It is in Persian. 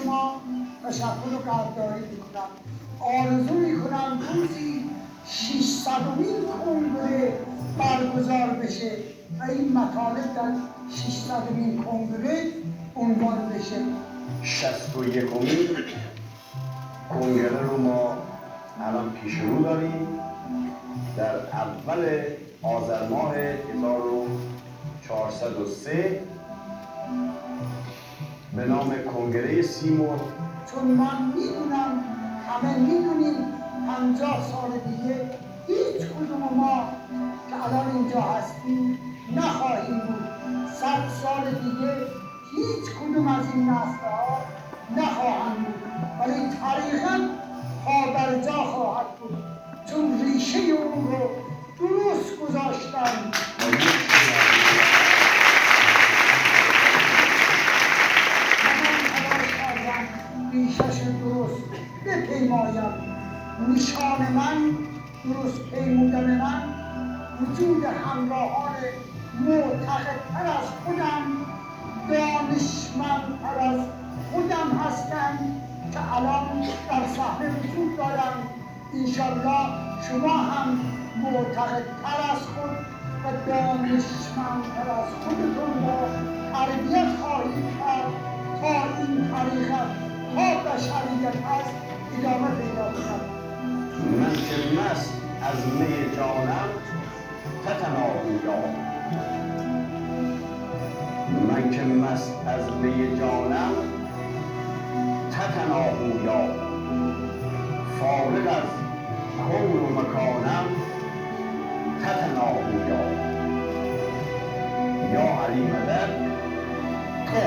شما تشکر و قدردانی میکنم. آرزو میکنم روزی 600مین کنگره برگزار بشه و این مطالب در 600مین کنگره عنوان بشه. 61مین کنگره رو ما الان پیش رو داریم در اول آذر ماه 1403 به نام کنگره سیمرغ. چون من میدونم، همه میدونیم 50 سال دیگه هیچ کدوم ما که الان اینجا هستیم نخواهیم بود. 100 سال دیگه هیچ کدوم از این نسل‌ها نخواهند بود، ولی تاریخاً پا بر جا خواهد بود، چون ریشه اون رو درست گذاشتن. ریشش درست بپیمایم. نشان من، درست پیمودن من، وجود همراهان معتقدتر از خودم، دانشمندتر از خودم هستند که الان در صحنه وجود دارند. انشالله شما هم معتقدتر از خود و دانشمندتر از خودتون را تربیت خواهید کرد تا این طریقت تا بشریت هست ادامه پیدا کند. من که مست از می جانم تتناهویا، من که مست از می جانم تتناهویا، فارغ از کون و مکانم تتناهویا. یا علی مدد تو